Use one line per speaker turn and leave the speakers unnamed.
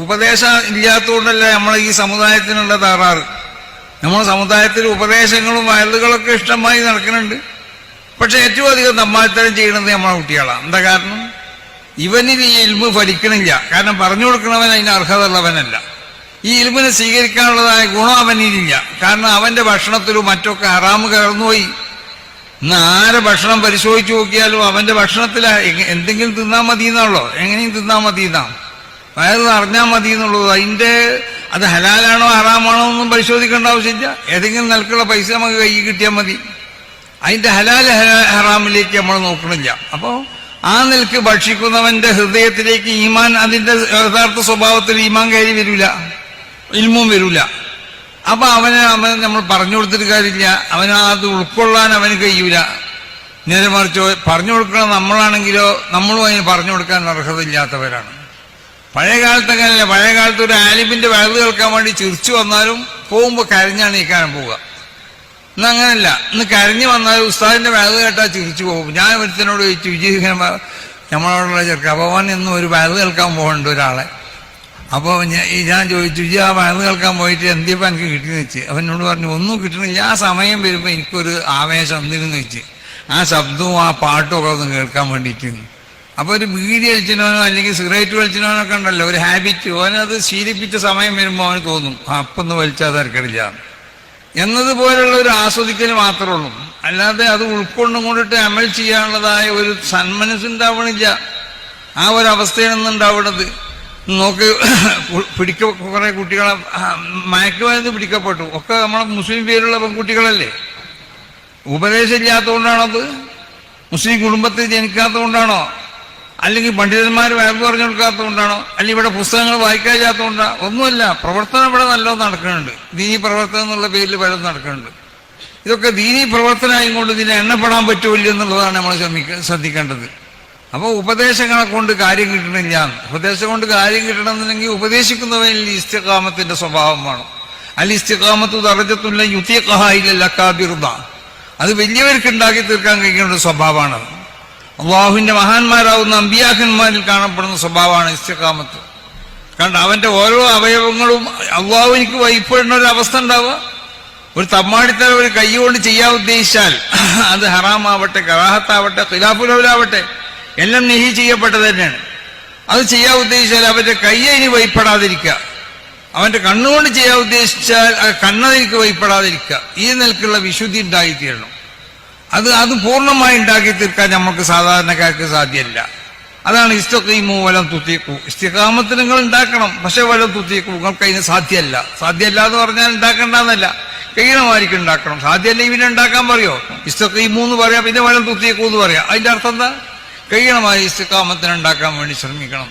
ഉപദേശം ഇല്ലാത്തതുകൊണ്ടല്ല നമ്മളെ ഈ സമുദായത്തിനുള്ള തകരാറ്. നമ്മുടെ സമുദായത്തിൽ ഉപദേശങ്ങളും വയലുകളൊക്കെ ഇഷ്ടമായി നടക്കുന്നുണ്ട്. പക്ഷെ ഏറ്റവും അധികം തമ്മാത്തരം ചെയ്യുന്നത് നമ്മളെ കുട്ടികളാണ്. എന്താ കാരണം? ഇവനിൽ ഈ ഇൽമ് ഫലിക്കണില്ല. കാരണം പറഞ്ഞു കൊടുക്കണവൻ അതിന് അർഹത ഉള്ളവനല്ല. ഈ ഇൽമിനെ സ്വീകരിക്കാനുള്ളതായ ഗുണം അവനിലില്ല. കാരണം അവന്റെ ഭക്ഷണത്തിലും മറ്റൊക്കെ ഹറാമ് കയർന്നുപോയി. ഇന്ന് ആരെ ഭക്ഷണം പരിശോധിച്ചു നോക്കിയാലും അവന്റെ ഭക്ഷണത്തിൽ എന്തെങ്കിലും തിന്നാൻ മതി എന്നുള്ളോ, എങ്ങനെയും തിന്നാൻ മതി എന്നാം, വയറ് നിറഞ്ഞാൽ മതി എന്നുള്ളത്. അത് ഹലാലാണോ ഹറാമാണോ ഒന്നും പരിശോധിക്കേണ്ട ആവശ്യമില്ല. ഏതെങ്കിലും നിലക്കുള്ള പൈസ നമുക്ക് കൈ കിട്ടിയാൽ മതി. അതിന്റെ ഹലാൽ ഹറാമിലേക്ക് നമ്മൾ നോക്കണില്ല. അപ്പോൾ ആ നിലക്ക് ഭക്ഷിക്കുന്നവന്റെ ഹൃദയത്തിലേക്ക് ഈമാൻ, അതിന്റെ യഥാർത്ഥ സ്വഭാവത്തിൽ ഈമാൻ കയറി വരില്ല, ഇൽമും വരില്ല. അപ്പൊ അവന് നമ്മൾ പറഞ്ഞു കൊടുത്തിട്ട് കാര്യമില്ല. അത് ഉൾക്കൊള്ളാൻ അവന് കഴിയൂല. നേരെ മറിച്ച് പറഞ്ഞു കൊടുക്കണം നമ്മളാണെങ്കിലോ നമ്മളും അതിന് പറഞ്ഞു കൊടുക്കാൻ അർഹതയില്ലാത്തവരാണ്. പഴയ കാലത്ത് അങ്ങനെയല്ല. പഴയ കാലത്ത് ഒരു ആലിമിന്റെ വയറ് കേൾക്കാൻ വേണ്ടി ചിരിച്ചു വന്നാലും പോകുമ്പോൾ കരഞ്ഞാണ് നീക്കാനും പോവുക. ഇന്ന് അങ്ങനല്ല. ഇന്ന് കരഞ്ഞു വന്നാലും ഉസ്താദിന്റെ വയറ് കേട്ടാൽ ചിരിച്ചു പോകും. ഞാൻ ഒരുത്തനോട് ചോദിച്ചു, വിജയിക്കാൻ നമ്മളോടുള്ള ചെറുക്ക ഭഗവാൻ എന്നും ഒരു വയറ് കേൾക്കാൻ പോകുന്നുണ്ട് ഒരാളെ. അപ്പോൾ ഞാൻ ചോദിച്ചു, ആ വയറ് കേൾക്കാൻ പോയിട്ട് എന്തിയപ്പോൾ എനിക്ക് കിട്ടിയെന്ന് വെച്ച്. അവനോട് പറഞ്ഞു, ഒന്നും കിട്ടണില്ല. ആ സമയം വരുമ്പോൾ എനിക്കൊരു ആവേശം എന്തിനെന്ന് വെച്ച് ആ ശബ്ദവും ആ പാട്ടും ഒക്കെ ഒന്ന് കേൾക്കാൻ വേണ്ടിയിട്ട്. അപ്പൊ ഒരു ബീഡി വലിച്ചിനോനോ അല്ലെങ്കിൽ സിഗരറ്റ് വലിച്ചിനോനൊക്കെ ഉണ്ടല്ലോ ഒരു ഹാബിറ്റ്, ഓനത് ശീലിപ്പിച്ച സമയം വരുമ്പോൾ അവന് തോന്നും അപ്പൊന്ന് വലിച്ചാൽ തിരക്കടില്ല എന്നതുപോലുള്ള ഒരു ആസ്വദിക്കൽ മാത്രമേ ഉള്ളൂ. അല്ലാതെ അത് ഉൾക്കൊണ്ടും കൊണ്ടിട്ട് അമൽ ചെയ്യാനുള്ളതായ ഒരു സന്മനസ്സുണ്ടാവണില്ല. ആ ഒരു അവസ്ഥയാണ് ഉണ്ടാവുന്നത്. നോക്ക്, കുറെ കുട്ടികളെ മയക്കുമരുന്ന് പിടിക്കപ്പെട്ടു. ഒക്കെ നമ്മളെ മുസ്ലിം പേരുള്ള പെൺകുട്ടികളല്ലേ. ഉപദേശം ഇല്ലാത്തതുകൊണ്ടാണത്? മുസ്ലിം കുടുംബത്തിൽ ജനിക്കാത്തതുകൊണ്ടാണോ? അല്ലെങ്കിൽ പണ്ഡിതന്മാർ വയറ് പറഞ്ഞു കൊടുക്കാത്തതുകൊണ്ടാണോ? അല്ലെങ്കിൽ ഇവിടെ പുസ്തകങ്ങൾ വായിക്കാതില്ലാത്തതുകൊണ്ടാണോ? ഒന്നുമല്ല. പ്രവർത്തനം ഇവിടെ നല്ലോണം നടക്കുന്നുണ്ട്. ദീനി പ്രവർത്തനം എന്നുള്ള പേരിൽ പലതും നടക്കുന്നുണ്ട്. ഇതൊക്കെ ദീനി പ്രവർത്തനമായും കൊണ്ട് ഇതിനെ എണ്ണപ്പെടാൻ പറ്റുമില്ല എന്നുള്ളതാണ് നമ്മൾ ശ്രദ്ധിക്കേണ്ടത്. അപ്പോൾ ഉപദേശങ്ങളെ കൊണ്ട് കാര്യം കിട്ടണില്ല. ഉപദേശം കൊണ്ട് കാര്യം കിട്ടണമെന്നുണ്ടെങ്കിൽ ഉപദേശിക്കുന്നവനിൽ ഇസ്തിഖാമത്തിന്റെ സ്വഭാവം വേണം. അൽ ഇസ്തിഖാമത്തു ദറജത്തുല്ല യുതീഖഹ ഇല്ലൽ അകാബിറുദ. അത് വലിയവർക്ക് ഉണ്ടാക്കി തീർക്കാൻ കഴിയുന്ന ഒരു സ്വഭാവമാണത്. അള്ളാഹുവിന്റെ മഹാന്മാരാവുന്ന അമ്പിയാക്കന്മാരിൽ കാണപ്പെടുന്ന സ്വഭാവമാണ് ഇസ്തിഖാമത്ത്. കാരണം അവന്റെ ഓരോ അവയവങ്ങളും അള്ളാഹുവിനിക്ക് വൈപ്പെടുന്ന ഒരു അവസ്ഥ ഉണ്ടാവുക. ഒരു തമ്മാടിത്തര ഒരു കൈ കൊണ്ട് ചെയ്യാൻ ഉദ്ദേശിച്ചാൽ അത് ഹറാമാവട്ടെ, കറാഹത്താവട്ടെ, ഖിലാഫുലൗലാവട്ടെ, എല്ലാം നെഹി ചെയ്യപ്പെട്ടത് തന്നെയാണ്. അത് ചെയ്യാൻ ഉദ്ദേശിച്ചാൽ അവന്റെ കൈ അതിന് വൈപ്പെടാതിരിക്കുക. അവന്റെ കണ്ണുകൊണ്ട് ചെയ്യാൻ ഉദ്ദേശിച്ചാൽ കണ്ണതിക്ക് വൈപ്പെടാതിരിക്കുക. ഈ നിലക്കുള്ള വിശുദ്ധി ഉണ്ടായിത്തീരണം. അത് പൂർണ്ണമായി ഉണ്ടാക്കി തീർക്കാൻ നമുക്ക് സാധാരണക്കാർക്ക് സാധ്യമല്ല. അതാണ് ഇസ്തഖീമു വലം തുതീഖു. ഇസ്തിഖാമത്ത് നിങ്ങൾ ഉണ്ടാക്കണം, പക്ഷെ വലം തുതീഖു നിങ്ങൾക്ക് അതിന് സാധ്യമല്ല. സാധ്യമല്ല എന്ന് പറഞ്ഞാൽ ഉണ്ടാക്കണ്ടെന്നല്ല, കഴിയണമായിരിക്കും ഉണ്ടാക്കണം. സാധ്യമല്ല പിന്നെ ഉണ്ടാക്കാൻ പറയോ? ഇസ്തഖീമു എന്ന് പറയാം, പിന്നെ വലം തുതീഖു എന്ന് പറയാം. അതിന്റെ അർത്ഥം എന്താ? കഴിയണമായി ഇസ്തിഖാമത്തിന് ഉണ്ടാക്കാൻ വേണ്ടി ശ്രമിക്കണം.